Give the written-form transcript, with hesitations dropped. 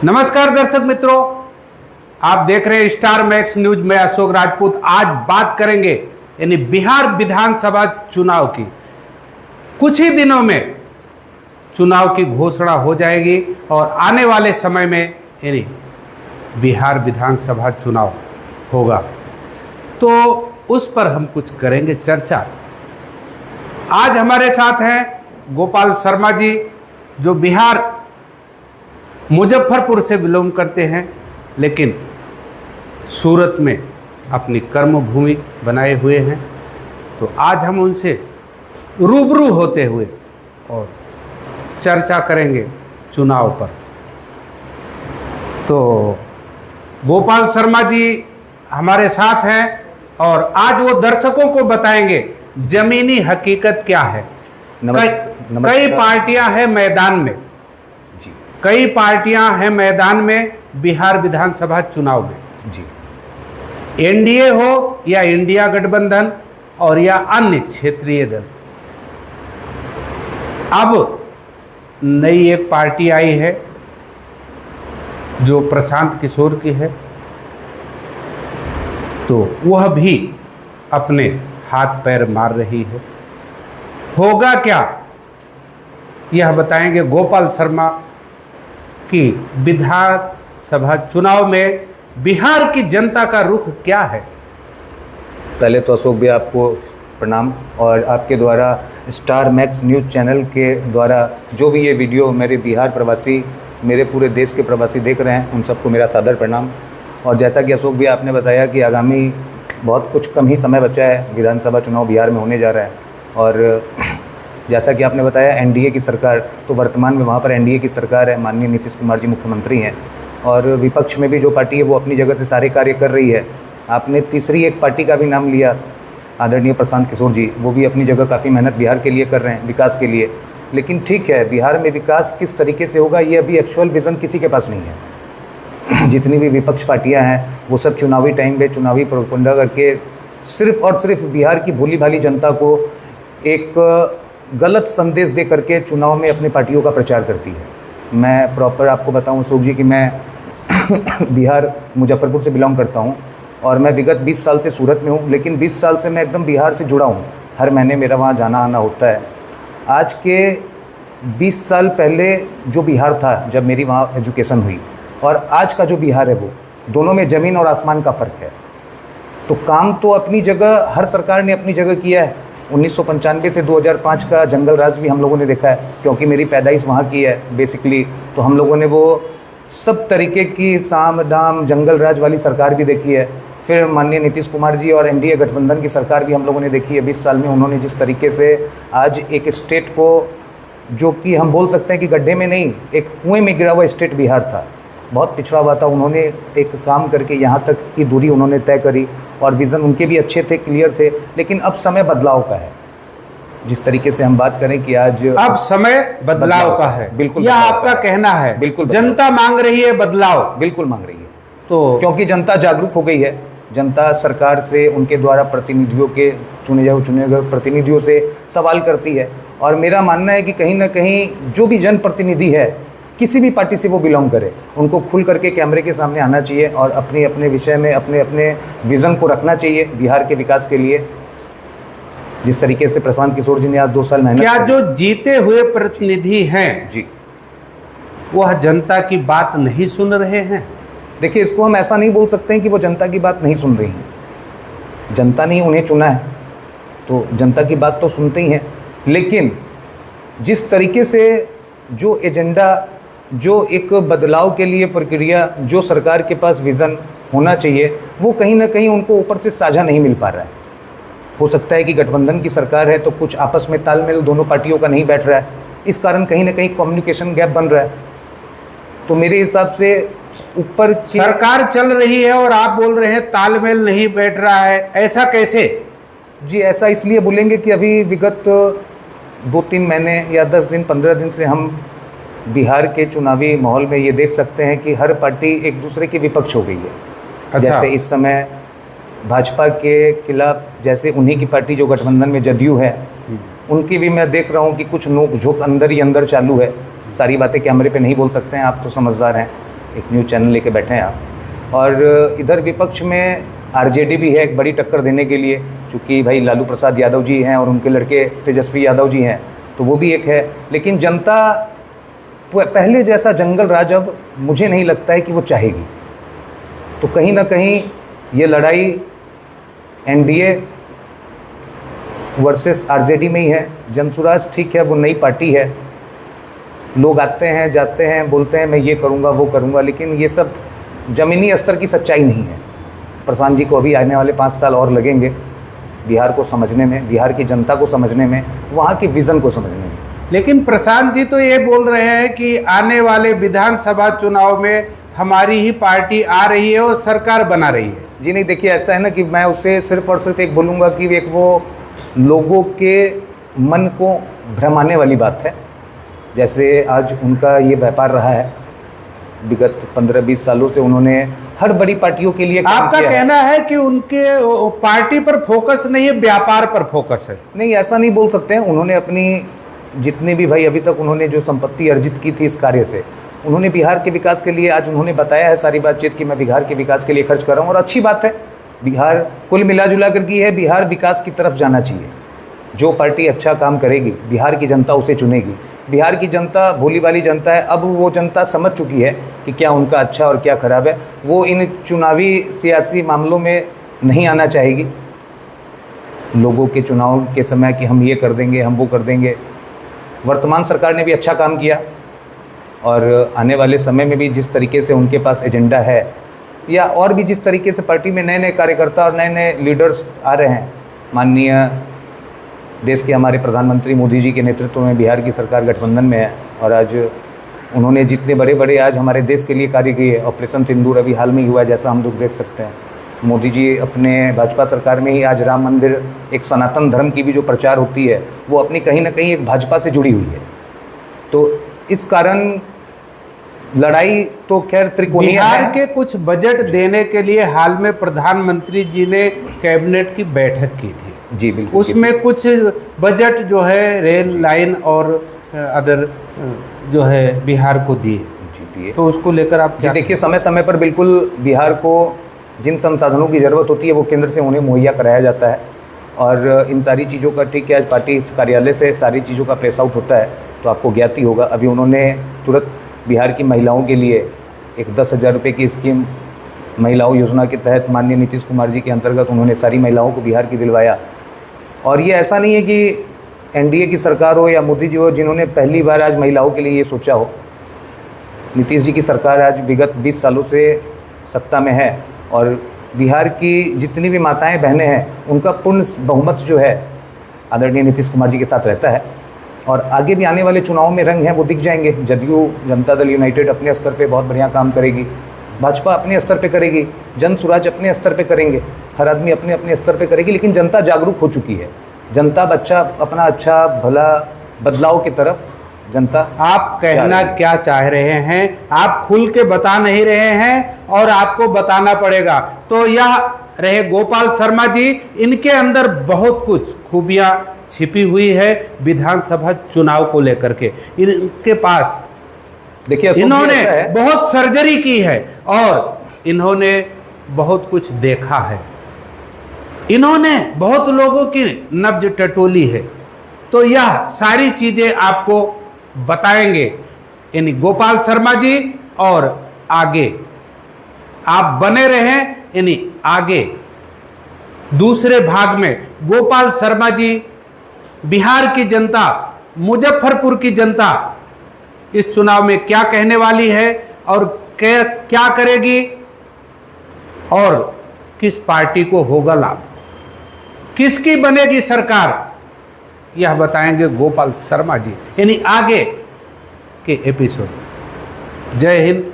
नमस्कार दर्शक मित्रों, आप देख रहे हैं स्टार मैक्स न्यूज में अशोक राजपूत। आज बात करेंगे यानी बिहार विधानसभा चुनाव की। कुछ ही दिनों में चुनाव की घोषणा हो जाएगी और आने वाले समय में यानी बिहार विधानसभा चुनाव होगा, तो उस पर हम कुछ करेंगे चर्चा। आज हमारे साथ हैं गोपाल शर्मा जी, जो बिहार मुजफ्फरपुर से बिलोंग करते हैं, लेकिन सूरत में अपनी कर्मभूमि बनाए हुए हैं। तो आज हम उनसे रूबरू होते हुए और चर्चा करेंगे चुनाव पर। तो गोपाल शर्मा जी हमारे साथ हैं और आज वो दर्शकों को बताएंगे जमीनी हकीकत क्या है। कई पार्टियां हैं मैदान में, कई पार्टियां हैं मैदान में बिहार विधानसभा चुनाव में जी। एनडीए हो या इंडिया गठबंधन और या अन्य क्षेत्रीय दल। अब नई एक पार्टी आई है जो प्रशांत किशोर की है, तो वह भी अपने हाथ पैर मार रही है। होगा क्या, यह बताएंगे गोपाल शर्मा कि विधानसभा चुनाव में बिहार की जनता का रुख क्या है। पहले तो अशोक भाई आपको प्रणाम, और आपके द्वारा स्टार मैक्स न्यूज़ चैनल के द्वारा जो भी ये वीडियो मेरे बिहार प्रवासी, मेरे पूरे देश के प्रवासी देख रहे हैं, उन सबको मेरा सादर प्रणाम। और जैसा कि अशोक भाई आपने बताया कि आगामी बहुत कुछ कम ही समय बचा है, विधानसभा चुनाव बिहार में होने जा रहा है। और जैसा कि आपने बताया एनडीए की सरकार, तो वर्तमान में वहाँ पर एनडीए की सरकार है, माननीय नीतीश कुमार जी मुख्यमंत्री हैं, और विपक्ष में भी जो पार्टी है वो अपनी जगह से सारे कार्य कर रही है। आपने तीसरी एक पार्टी का भी नाम लिया, आदरणीय प्रशांत किशोर जी, वो भी अपनी जगह काफ़ी मेहनत बिहार के लिए कर रहे हैं, विकास के लिए। लेकिन ठीक है, बिहार में विकास किस तरीके से होगा ये अभी एक्चुअल विज़न किसी के पास नहीं है। जितनी भी विपक्ष पार्टियाँ हैं वो सब चुनावी टाइम पे चुनावी प्रोपेगेंडा करके सिर्फ और सिर्फ बिहार की भोली भाली जनता को एक गलत संदेश दे करके चुनाव में अपनी पार्टियों का प्रचार करती है। मैं प्रॉपर आपको बताऊं अशोक जी कि मैं बिहार मुजफ्फरपुर से बिलोंग करता हूं और मैं विगत 20 साल से सूरत में हूं, लेकिन 20 साल से मैं एकदम बिहार से जुड़ा हूं। हर महीने मेरा वहां जाना आना होता है। आज के 20 साल पहले जो बिहार था, जब मेरी वहाँ एजुकेशन हुई, और आज का जो बिहार है, वो दोनों में ज़मीन और आसमान का फ़र्क है। तो काम तो अपनी जगह हर सरकार ने अपनी जगह किया है। 1995 से 2005 का जंगल राज भी हम लोगों ने देखा है, क्योंकि मेरी पैदाइश वहाँ की है बेसिकली। तो हम लोगों ने वो सब तरीके की साम दाम जंगल राज वाली सरकार भी देखी है। फिर माननीय नीतीश कुमार जी और एनडीए गठबंधन की सरकार भी हम लोगों ने देखी है। 20 साल में उन्होंने जिस तरीके से आज एक स्टेट को, जो कि हम बोल सकते हैं कि गड्ढे में नहीं, एक कुएँ में गिरा हुआ स्टेट बिहार था, बहुत पिछड़ा हुआ था, उन्होंने एक काम करके यहाँ तक की दूरी उन्होंने तय करी। और विज़न उनके भी अच्छे थे, क्लियर थे। लेकिन अब समय बदलाव का है। जिस तरीके से हम बात करें कि आज अब समय बदलाव का है, बिल्कुल यह आपका कहना है। बिल्कुल, जनता मांग रही है बदलाव, बिल्कुल मांग रही है। तो क्योंकि जनता जागरूक हो गई है। जनता सरकार से, उनके द्वारा प्रतिनिधियों के चुने गए प्रतिनिधियों से सवाल करती है। और मेरा मानना है कि कहीं ना कहीं जो भी जनप्रतिनिधि है, किसी भी पार्टी से वो बिलोंग करे, उनको खुल करके कैमरे के सामने आना चाहिए और अपने अपने विषय में अपने अपने विज़न को रखना चाहिए बिहार के विकास के लिए। जिस तरीके से प्रशांत किशोर जी ने आज 2 साल मेहनत, क्या जो जीते हुए प्रतिनिधि हैं जी, वह जनता की बात नहीं सुन रहे हैं? देखिए, इसको हम ऐसा नहीं बोल सकते हैं कि वो जनता की बात नहीं सुन रही हैं। जनता ने उन्हें चुना है, तो जनता की बात तो सुनते ही हैं। लेकिन जिस तरीके से जो एजेंडा, जो एक बदलाव के लिए प्रक्रिया, जो सरकार के पास विज़न होना चाहिए, वो कहीं ना कहीं उनको ऊपर से साझा नहीं मिल पा रहा है। हो सकता है कि गठबंधन की सरकार है तो कुछ आपस में तालमेल दोनों पार्टियों का नहीं बैठ रहा है, इस कारण कहीं ना कहीं कम्युनिकेशन गैप बन रहा है। तो मेरे हिसाब से ऊपर सरकार चल रही है और आप बोल रहे हैं तालमेल नहीं बैठ रहा है, ऐसा कैसे? जी, ऐसा इसलिए बोलेंगे कि अभी विगत 2-3 महीने या 10 दिन 15 दिन से हम बिहार के चुनावी माहौल में ये देख सकते हैं कि हर पार्टी एक दूसरे के विपक्ष हो गई है। अच्छा। जैसे इस समय भाजपा के खिलाफ, जैसे उन्हीं की पार्टी जो गठबंधन में जदयू है, उनकी भी मैं देख रहा हूँ कि कुछ नोक झोंक अंदर ही अंदर चालू है। सारी बातें कैमरे पे नहीं बोल सकते हैं, आप तो समझदार हैं। एक न्यूज़ चैनल लेके बैठे हैं आप। और इधर विपक्ष में आरजेडी भी है एक बड़ी टक्कर देने के लिए, चूँकि भाई लालू प्रसाद यादव जी हैं और उनके लड़के तेजस्वी यादव जी हैं, तो वो भी एक है। लेकिन जनता पहले जैसा जंगल राज अब मुझे नहीं लगता है कि वो चाहेगी। तो कहीं ना कहीं ये लड़ाई एनडीए वर्सेस आरजेडी में ही है। जनसुराज ठीक है, वो नई पार्टी है, लोग आते हैं जाते हैं, बोलते हैं मैं ये करूँगा वो करूँगा, लेकिन ये सब ज़मीनी स्तर की सच्चाई नहीं है। प्रशांत जी को अभी आने वाले 5 साल और लगेंगे बिहार को समझने में, बिहार की जनता को समझने में, वहाँ की विज़न को समझने में। लेकिन प्रशांत जी तो ये बोल रहे हैं कि आने वाले विधानसभा चुनाव में हमारी ही पार्टी आ रही है और सरकार बना रही है। जी नहीं, देखिए ऐसा है ना कि मैं उससे सिर्फ और सिर्फ एक बोलूँगा कि एक वो लोगों के मन को भ्रमाने वाली बात है। जैसे आज उनका ये व्यापार रहा है, विगत 15-20 सालों से उन्होंने हर बड़ी पार्टियों के लिए काम आपका किया कहना है कि उनके पार्टी पर फोकस नहीं है, व्यापार पर फोकस है। नहीं, ऐसा नहीं बोल सकते हैं। उन्होंने अपनी जितनी भी भाई अभी तक उन्होंने जो संपत्ति अर्जित की थी इस कार्य से, उन्होंने बिहार के विकास के लिए आज उन्होंने बताया है सारी बातचीत कि मैं बिहार के विकास के लिए खर्च कर रहा हूँ। और अच्छी बात है, बिहार कुल मिला जुला कर की है, बिहार विकास की तरफ जाना चाहिए। जो पार्टी अच्छा काम करेगी बिहार की जनता उसे चुनेगी। बिहार की जनता भोली भाली जनता है, अब वो जनता समझ चुकी है कि क्या उनका अच्छा और क्या खराब है। वो इन चुनावी सियासी मामलों में नहीं आना चाहेगी, लोगों के चुनाव के समय कि हम ये कर देंगे हम वो कर देंगे। वर्तमान सरकार ने भी अच्छा काम किया और आने वाले समय में भी जिस तरीके से उनके पास एजेंडा है, या और भी जिस तरीके से पार्टी में नए नए कार्यकर्ता और नए नए लीडर्स आ रहे हैं, माननीय देश के हमारे प्रधानमंत्री मोदी जी के नेतृत्व में बिहार की सरकार गठबंधन में है। और आज उन्होंने जितने बड़े बड़े आज हमारे देश के लिए कार्य किए, ऑपरेशन सिंदूर अभी हाल में ही हुआ जैसा हम लोग देख सकते हैं। मोदी जी अपने भाजपा सरकार में ही आज राम मंदिर, एक सनातन धर्म की भी जो प्रचार होती है वो अपनी कहीं ना कहीं एक भाजपा से जुड़ी हुई है। तो इस कारण लड़ाई तो खैर त्रिकोणीय बिहार है। के कुछ बजट देने के लिए हाल में प्रधानमंत्री जी ने कैबिनेट की बैठक की थी। जी बिल्कुल, उसमें कुछ बजट जो है रेल लाइन और अदर जो है बिहार को दिए। जी दिए। तो उसको लेकर आप जी देखिए, समय समय पर बिल्कुल बिहार को जिन संसाधनों की ज़रूरत होती है वो केंद्र से उन्हें मुहैया कराया जाता है। और इन सारी चीज़ों का ठीक है, आज पार्टी इस कार्यालय से सारी चीज़ों का प्रेस आउट होता है तो आपको ज्ञात ही होगा। अभी उन्होंने तुरंत बिहार की महिलाओं के लिए एक 10,000 रुपये की स्कीम महिलाओं योजना के तहत माननीय नीतीश कुमार जी के अंतर्गत उन्होंने सारी महिलाओं को बिहार की दिलवाया। और ये ऐसा नहीं है कि एनडीए की सरकार हो या मोदी जी हो जिन्होंने पहली बार आज महिलाओं के लिए ये सोचा हो। नीतीश जी की सरकार आज विगत 20 सालों से सत्ता में है और बिहार की जितनी भी माताएं बहनें हैं उनका पूर्ण बहुमत जो है आदरणीय नीतीश कुमार जी के साथ रहता है। और आगे भी आने वाले चुनावों में रंग हैं वो दिख जाएंगे। जदयू जनता दल यूनाइटेड अपने स्तर पे बहुत बढ़िया काम करेगी, भाजपा अपने स्तर पे करेगी, जन स्वराज अपने स्तर पे करेंगे, हर आदमी अपने अपने स्तर पे करेगी। लेकिन जनता जागरूक हो चुकी है, जनता बच्चा अपना अच्छा भला बदलाव की तरफ जनता। आप कहना क्या चाह रहे हैं? आप खुल के बता नहीं रहे हैं और आपको बताना पड़ेगा। तो यह रहे गोपाल शर्मा जी, इनके अंदर बहुत कुछ खूबियां छिपी हुई है विधानसभा चुनाव को लेकर के। इनके पास देखिए इन्होंने बहुत सर्जरी की है और इन्होंने बहुत कुछ देखा है, इन्होंने बहुत लोगों की नब्ज टटोली है। तो यह सारी चीजें आपको बताएंगे यानी गोपाल शर्मा जी। और आगे आप बने रहें, यानी आगे दूसरे भाग में गोपाल शर्मा जी बिहार की जनता, मुजफ्फरपुर की जनता इस चुनाव में क्या कहने वाली है और क्या करेगी और किस पार्टी को होगा लाभ, किसकी बनेगी सरकार, यह बताएंगे गोपाल शर्मा जी यानी आगे के एपिसोड। जय हिंद,